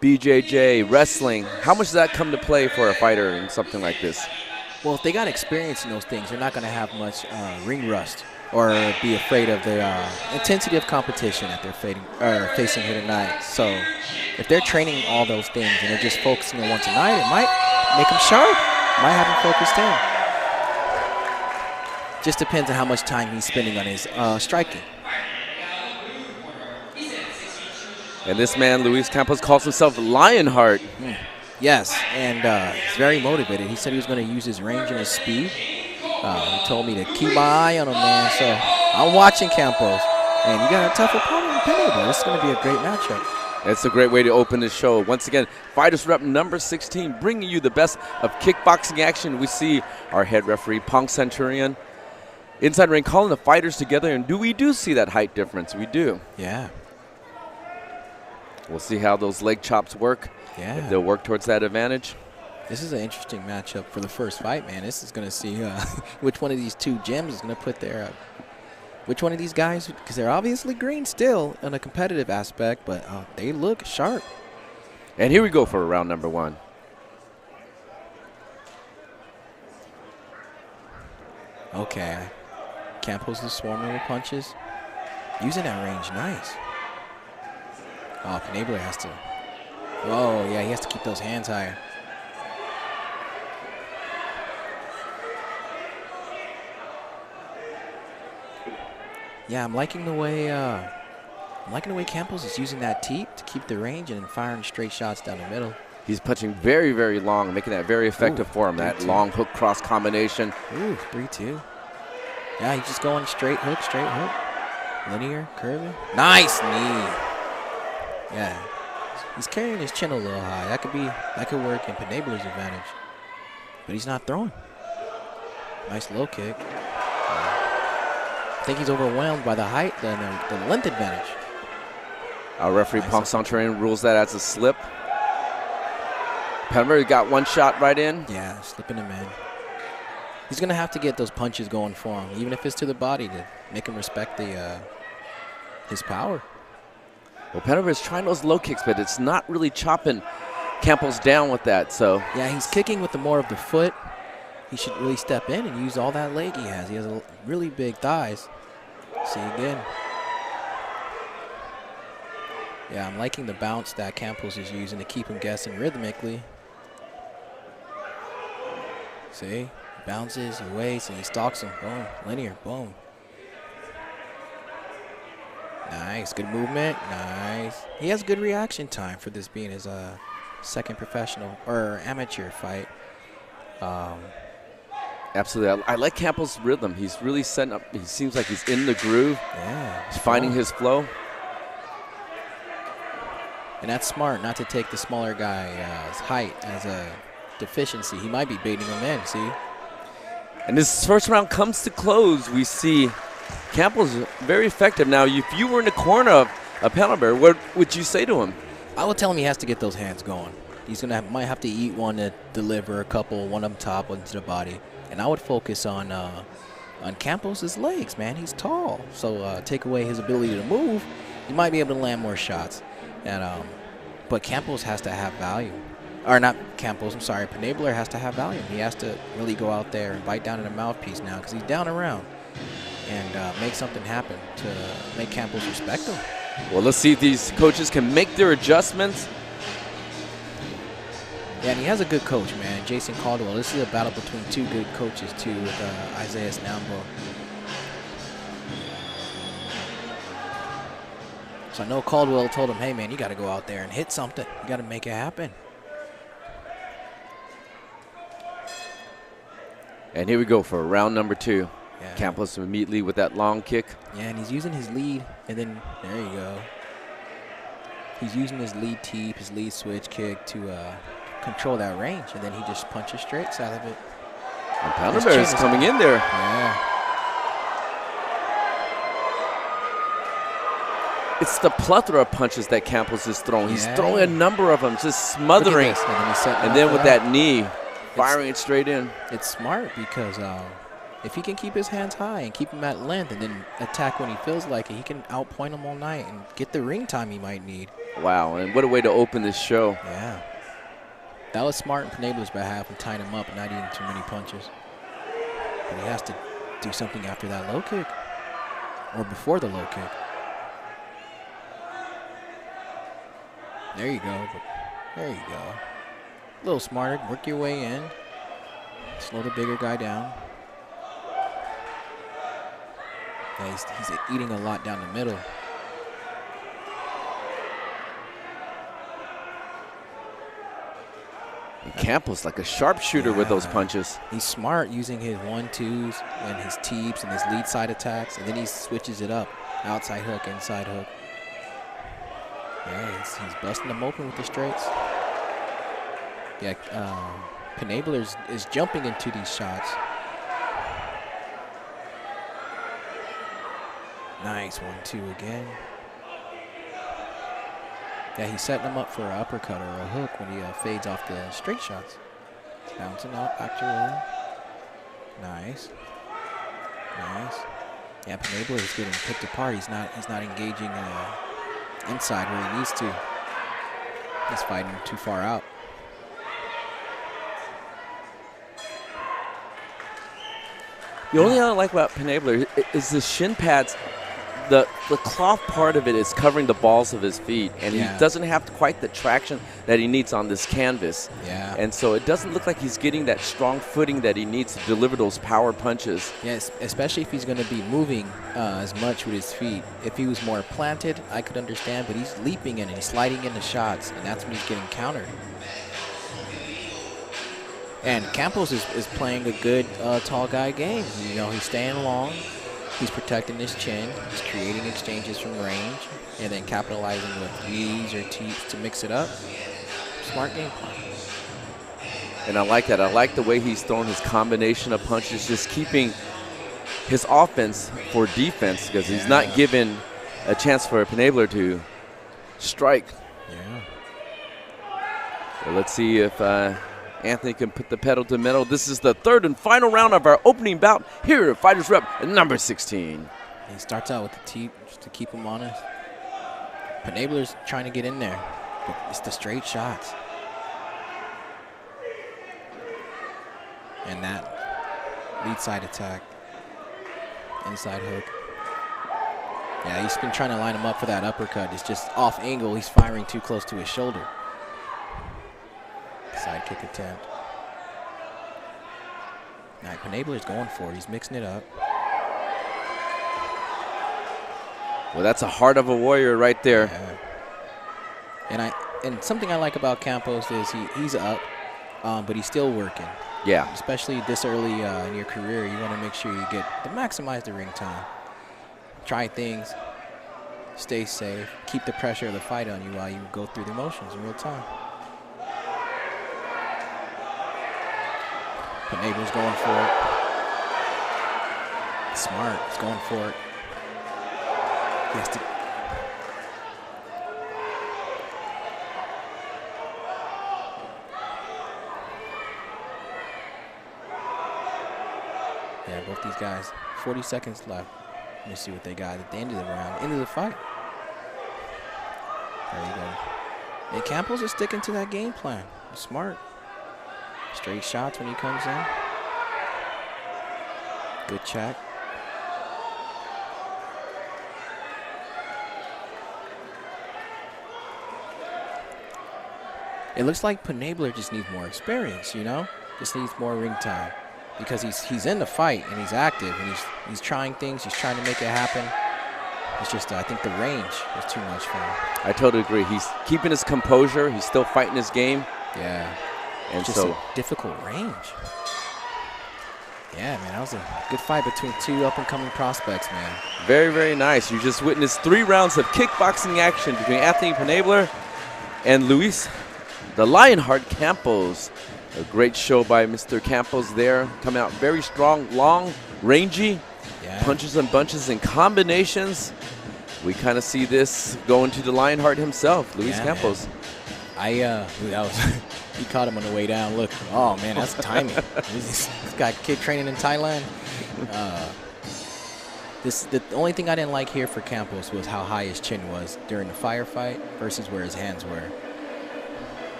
BJJ, wrestling. How much does that come to play for a fighter in something like this? Well, if they got experience in those things, they're not going to have much ring rust or be afraid of the intensity of competition that they're facing here tonight. So if they're training all those things and they're just focusing on one tonight, it might make them sharp, might have them focused in. Just depends on how much time he's spending on his striking. And this man, Luis Campos, calls himself Lionheart. Yes, and he's very motivated. He said he was going to use his range and his speed. He told me to keep my eye on him, man. So I'm watching Campos. And you got a tough opponent in Penalber. This is going to be a great matchup. It's a great way to open the show. Once again, Fighters Rep number 16, bringing you the best of kickboxing action. We see our head referee, Pong Centurion, inside the ring, calling the fighters together. And we do see that height difference. We do. Yeah. We'll see how those leg chops work. Yeah. If they'll work towards that advantage. This is an interesting matchup for the first fight, man. This is going to see which one of these two gems is going to put their which one of these guys, because they're obviously green still in a competitive aspect, but they look sharp. And here we go for round number 1. Okay. Campos is swarming with punches. Using that range, nice. Oh, Penalber has to. Oh, yeah, he has to keep those hands higher. Yeah, I'm liking the way Campos is using that teep to keep the range and then firing straight shots down the middle. He's punching very, very long, making that very effective for him, that long hook cross combination. Ooh, 3-2. Yeah, he's just going straight hook. Linear, curving. Nice knee. Yeah. He's carrying his chin a little high. That could work in Penalber's advantage. But he's not throwing. Nice low kick. I think he's overwhelmed by the height, the length advantage. Our referee, Pong Centurion, rules that as a slip. Penalber got one shot right in. Yeah, slipping him in. He's going to have to get those punches going for him, even if it's to the body, to make him respect his power. Well, Penalber is trying those low kicks, but it's not really chopping Campos down with that. So yeah, he's kicking with the more of the foot. He should really step in and use all that leg he has. He has really big thighs. See again. Yeah, I'm liking the bounce that Campos is using to keep him guessing rhythmically. See, he bounces, he waits, and he stalks him. Boom, linear, boom. Nice, good movement, nice. He has good reaction time for this being his second professional or amateur fight. Absolutely, I like Campos' rhythm. He's really setting up. He seems like he's in the groove. Yeah, he's finding his flow. And that's smart, not to take the smaller guy's height as a deficiency. He might be baiting him in. See. And this first round comes to close. We see Campos very effective. Now, if you were in the corner of Penalber, what would you say to him? I would tell him he has to get those hands going. He's might have to eat one to deliver a couple, one up top, one to the body. And I would focus on Campos' legs, man. He's tall. So take away his ability to move, he might be able to land more shots. And but Campos has to have value. Or not Campos, I'm sorry. Penalber has to have value. He has to really go out there and bite down in the mouthpiece now because he's down around. And make something happen to make Campos respect him. Well, let's see if these coaches can make their adjustments. Yeah, and he has a good coach, man, Jason Caldwell. This is a battle between two good coaches, too, with Isaiah Snambo. So I know Caldwell told him, hey, man, you got to go out there and hit something. You got to make it happen. And here we go for round number 2. Yeah. Campos immediately with that long kick. Yeah, and he's using his lead, and then there you go. He's using his lead teep, his lead switch kick to control that range, and then he just punches straight side of it. And Penalber is coming in there. Yeah. It's the plethora of punches that Campos is throwing. He's throwing a number of them, just smothering. And then with that knee, firing it straight in. It's smart because if he can keep his hands high and keep him at length and then attack when he feels like it, he can outpoint him all night and get the ring time he might need. Wow, and what a way to open this show. Yeah. That was smart in Penalber's behalf and tying him up and not eating too many punches. But he has to do something after that low kick or before the low kick. There you go. There you go. A little smarter. Work your way in. Slow the bigger guy down. Yeah, he's eating a lot down the middle. And Campos like a sharpshooter with those punches. He's smart using his 1-2s and his teeps and his lead side attacks, and then he switches it up. Outside hook, inside hook. Yeah, he's busting them open with the straights. Yeah, Penalber is jumping into these shots. Nice 1-2 again. Yeah, he's setting him up for an uppercut or a hook when he fades off the straight shots. Bouncing out, back to roll. Nice. Nice. Yeah, Penalber is getting picked apart. He's not engaging inside where he needs to. He's fighting too far out. The only thing I like about Penalber is the shin pads. The cloth part of it is covering the balls of his feet, and he doesn't have quite the traction that he needs on this canvas. Yeah. And so it doesn't look like he's getting that strong footing that he needs to deliver those power punches. Yes, especially if he's going to be moving as much with his feet. If he was more planted, I could understand, but he's leaping in and he's sliding into shots, and that's when he's getting countered. And Campos is playing a good tall guy game. You know, he's staying long. He's protecting his chin. He's creating exchanges from range and then capitalizing with knees or teeps to mix it up. Smart game plan. And I like that. I like the way he's throwing his combination of punches, just keeping his offense for defense because he's not given a chance for Penalber to strike. Yeah. Well, let's see if Anthony can put the pedal to metal. This is the third and final round of our opening bout here at Fighters Rep number 16. He starts out with the teep just to keep him honest. Penalber's trying to get in there, but it's the straight shots. And that lead side attack, inside hook. Yeah, he's been trying to line him up for that uppercut. It's just off angle. He's firing too close to his shoulder. Side kick attempt. Now Penalber is going for it. He's mixing it up. Well, that's a heart of a warrior right there. Yeah. And something I like about Campos is he's up, but he's still working. Yeah. Especially this early in your career, you want to make sure you get to maximize the ring time. Try things, stay safe, keep the pressure of the fight on you while you go through the motions in real time. Penalber's going for it. Smart. He's going for it. He has to. Yeah, both these guys. 40 seconds left. Let me see what they got at the end of the round, end of the fight. There you go. And Campos is sticking to that game plan. He's smart. Straight shots when he comes in. Good check. It looks like Penalber just needs more experience, you know? Just needs more ring time. Because he's in the fight and he's active and he's trying things, he's trying to make it happen. It's just I think the range is too much for him. I totally agree. He's keeping his composure. He's still fighting his game. Yeah. And just so a difficult range. Yeah, man, that was a good fight between two up-and-coming prospects, man. Very, very nice. You just witnessed 3 rounds of kickboxing action between Anthony Penalber and Luis the Lionheart Campos. A great show by Mr. Campos there. Coming out very strong, long, rangy, punches and bunches and combinations. We kind of see this going to the Lionheart himself, Luis Campos. Man. He caught him on the way down. Look, oh man, that's timing. This kid training in Thailand. The only thing I didn't like here for Campos was how high his chin was during the firefight versus where his hands were.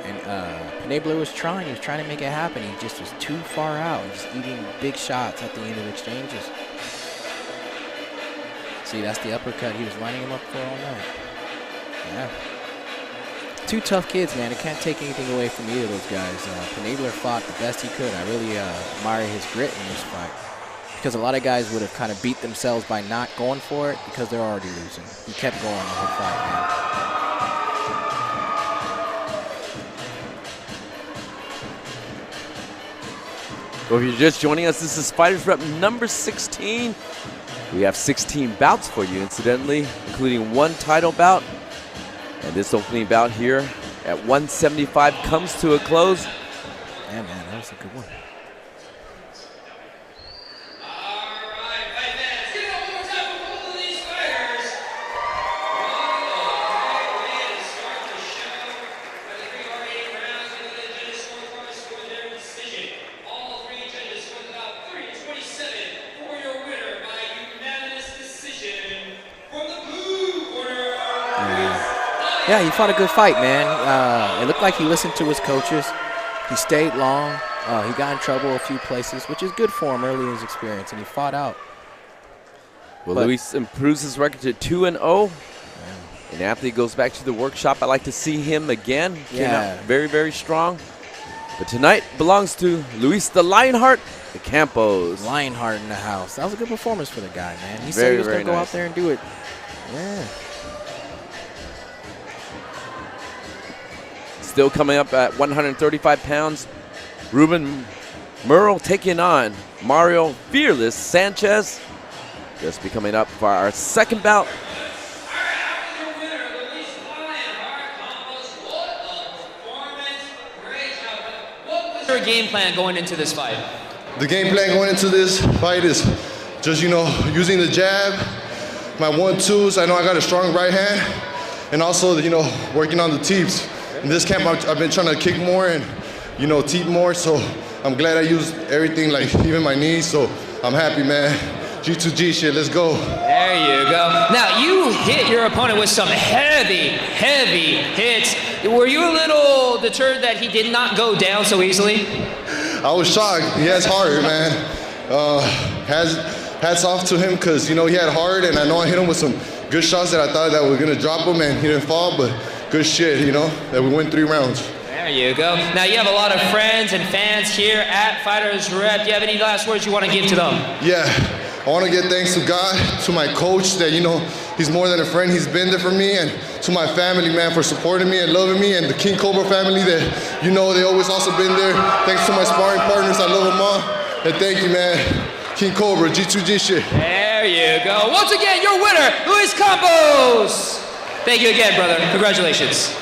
And Penalber was trying to make it happen. He just was too far out, just eating big shots at the end of exchanges. See, that's the uppercut he was lining him up for all night. Yeah. Two tough kids, man. I can't take anything away from either of those guys. Penalber fought the best he could. I really admire his grit in this fight. Because a lot of guys would have kind of beat themselves by not going for it because they're already losing. He kept going the whole fight, man. Well, if you're just joining us, this is Fighters Rep number 16. We have 16 bouts for you, incidentally, including one title bout. And this opening bout here at 175 comes to a close. Yeah, man, that was a good one. Yeah, he fought a good fight, man. It looked like he listened to his coaches. He stayed long. He got in trouble a few places, which is good for him early in his experience, and he fought out. Well, Luis improves his record to 2-0. And after he goes back to the workshop, I'd like to see him again. Came out very, very strong. But tonight belongs to Luis the Lionheart, the Campos. Lionheart in the house. That was a good performance for the guy, man. He said he was going to go out there and do it. Yeah. Still coming up at 135 pounds, Ruben Merle taking on Mario Fearless Sanchez. Just be coming up for our second bout. What's your game plan going into this fight? The game plan going into this fight is just, using the jab, my 1-2s. I know I got a strong right hand, and also, working on the teeps. In this camp, I've been trying to kick more and, teep more, so I'm glad I used everything, like even my knees, so I'm happy, man. G2G shit, let's go. There you go. Now, you hit your opponent with some heavy, heavy hits. Were you a little deterred that he did not go down so easily? I was shocked. He has heart, man. Hats off to him, because, he had heart, and I know I hit him with some good shots that I thought that were going to drop him, and he didn't fall, but good shit, that we win 3 rounds. There you go. Now, you have a lot of friends and fans here at Fighters Rep. Do you have any last words you want to give to them? Yeah, I want to give thanks to God, to my coach that, he's more than a friend. He's been there for me, and to my family, man, for supporting me and loving me, and the King Cobra family that, they always also been there. Thanks to my sparring partners. I love them all. And thank you, man. King Cobra, G2G shit. There you go. Once again, your winner, Luis Campos. Thank you again, brother. Congratulations.